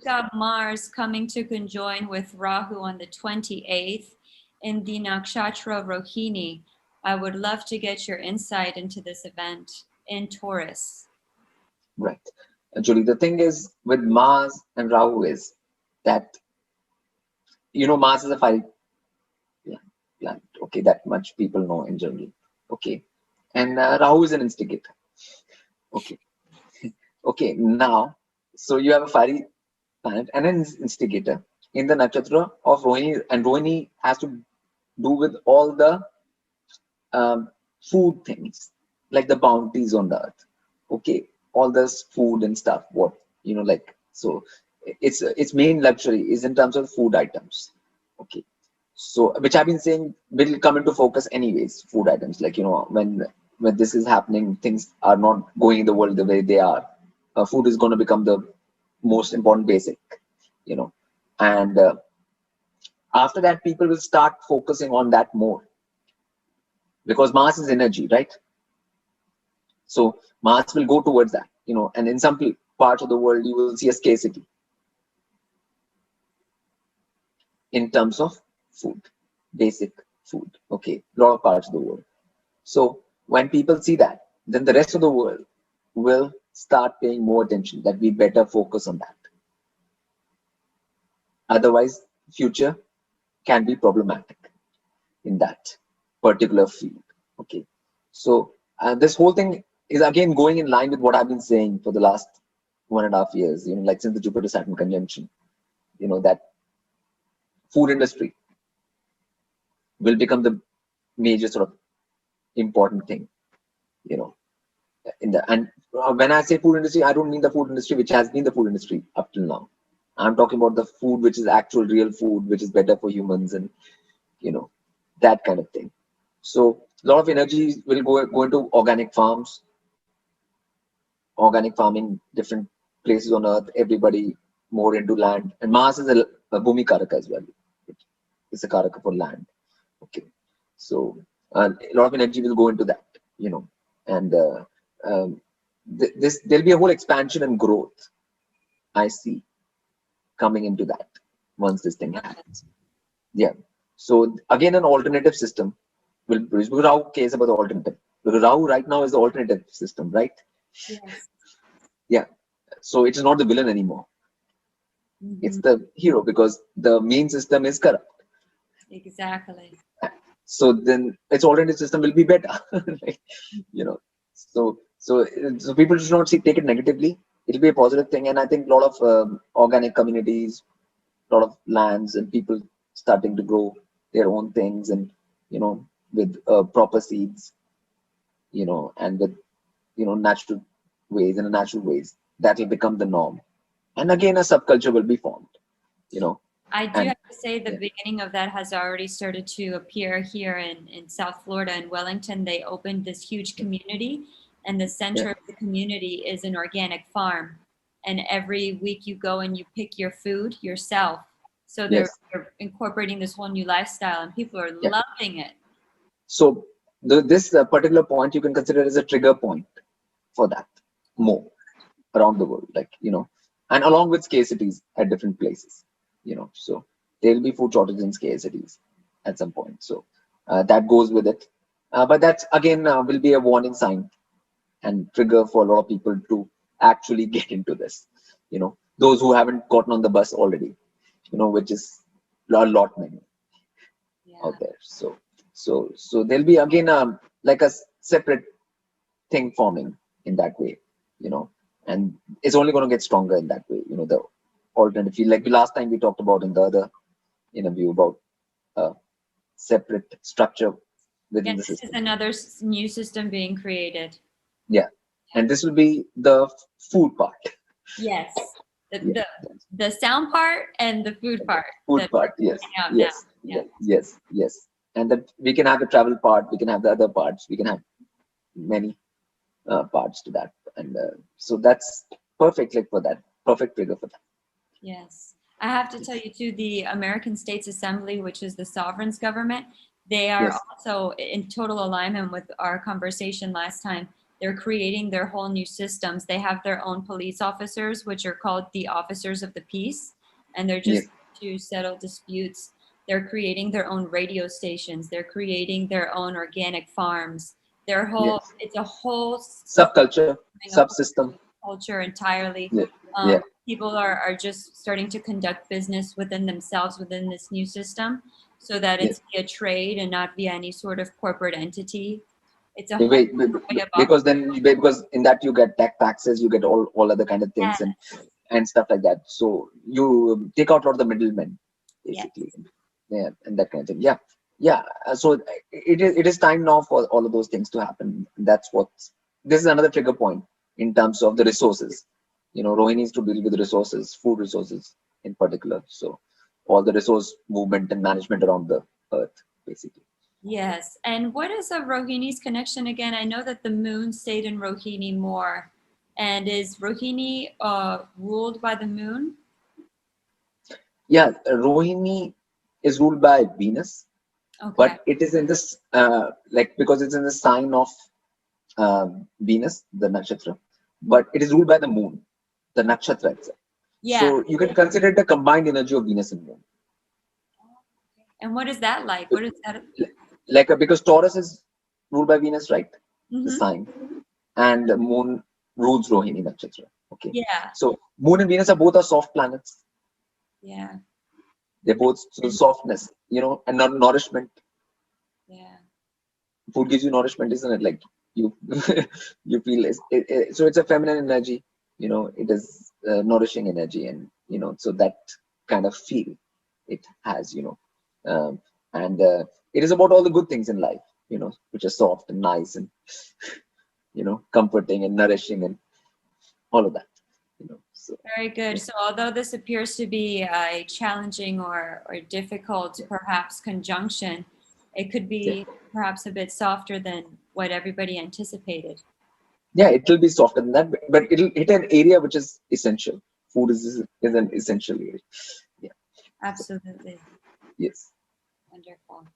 we've got Mars coming to conjoin with Rahu on the 28th in the Nakshatra Rohini. I would love to get your insight into this event in Taurus. Right. Julie, the thing is with Mars and Rahu is that, Mars is a fiery planet. Okay, that much people know in general. Okay. And Rahu is an instigator. Okay. Okay, now, so you have a fiery planet and an instigator in the nakshatra of Rohini, and Rohini has to do with all the food things, like the bounties on the earth. Okay, all this food and stuff. What so its main luxury is in terms of food items. Okay, so which I've been saying will come into focus anyways. Food items, like when this is happening, things are not going in the world the way they are. Food is going to become the most important basic, and after that people will start focusing on that more, because Mars is energy, right? So Mars will go towards that, and in some parts of the world you will see a scarcity in terms of food, basic food. Okay, a lot of parts of the world. So when people see that, then the rest of the world will start paying more attention, that we better focus on that. Otherwise, future can be problematic in that particular field. Okay, so this whole thing is again going in line with what I've been saying for the last 1.5 years, like since the Jupiter-Saturn conjunction, that food industry will become the major sort of important thing, and when I say food industry, I don't mean the food industry which has been the food industry up till now. I'm talking about the food which is actual real food, which is better for humans, and that kind of thing. So a lot of energy will go into organic farms, organic farming, different places on earth, everybody more into land. And Mars is a Bhumi Karaka as well. It's a Karaka for land. Okay. So a lot of energy will go into that, and there'll be a whole expansion and growth I see coming into that once this thing happens. Yeah. So again, an alternative system will produce, because Rahu cares about the alternative. Because Rahu right now is the alternative system, right? Yes. Yeah. So it is not the villain anymore. It's the hero, because the main system is corrupt. Exactly. So then its alternative system will be better. Like, so people should not take it negatively. It'll be a positive thing, and I think a lot of organic communities, a lot of lands, and people starting to grow their own things, and with proper seeds, and with natural ways, in a natural ways, that will become the norm, and again a subculture will be formed. I do And have to say the beginning of that has already started to appear here in South Florida, in Wellington. They opened this huge community, and the center of the community is an organic farm. And every week you go and you pick your food yourself. So they're incorporating this whole new lifestyle, and people are loving it. So this particular point you can consider as a trigger point for that more around the world, like and along with scarcities at different places, so there will be food shortages and scarcities at some point. So that goes with it, but that's again will be a warning sign and trigger for a lot of people to actually get into this. Those who haven't gotten on the bus already, which is a lot many out there. So there'll be again like a separate thing forming in that way, and it's only going to get stronger in that way. The alternative field, like the last time we talked about in the other interview about separate structure within the system. This is another new system being created. Yeah, and this will be the food part. Yes, the sound part and the food part. Food part, yes. And that we can have the travel part, we can have the other parts, we can have many parts to that, and so that's perfect, like for that, perfect trigger for that. Yes, I have to tell you too, the American States Assembly, which is the sovereign's government, they are also in total alignment with our conversation last time. They're creating their whole new systems. They have their own police officers, which are called the officers of the peace, and they're just Yes. to settle disputes. They're creating their own radio stations. They're creating their own organic farms. Their whole, Yes. it's a whole Subculture, a subsystem. culture entirely. Yeah. Yeah. People are just starting to conduct business within themselves within this new system so that it's Yes. via trade and not via any sort of corporate entity. It's a whole Wait, way of because then because in that you get taxes, you get all other kind of things operating. and stuff like that. So you take out all the middlemen, Yes. basically. Yeah, and that kind of thing. Yeah, yeah. So it is time now for all of those things to happen. That's what this is another trigger point in terms of the resources. Rohini needs to deal with resources, food resources in particular. So all the resource movement and management around the earth, basically. Yes. And what is a Rohini's connection again? I know that the moon stayed in Rohini more. And is Rohini ruled by the moon? Yeah, Rohini is ruled by Venus, Okay. but it is in this because it's in the sign of Venus, the nakshatra, but it is ruled by the moon, the nakshatra itself. Yeah. So you can consider it the combined energy of Venus and moon. And what is that like? What is that? Because Taurus is ruled by Venus, right? The Mm-hmm. sign, and the moon rules Rohini nakshatra. Okay, Yeah. so moon and Venus are both soft planets. Yeah. They're both softness, and nourishment. Yeah. Food gives you nourishment, isn't it? Like you, you feel so it's a feminine energy. It is nourishing energy, and so that kind of feel it has. And it is about all the good things in life. Which are soft and nice and comforting and nourishing and all of that. So Very good. yeah, So although this appears to be a challenging or difficult perhaps conjunction, it could yeah, be perhaps a bit softer than what everybody anticipated. yeah. It will be softer than that, but it'll hit an area which is essential. Food is an essential area. Yeah. So Absolutely. yes. Wonderful.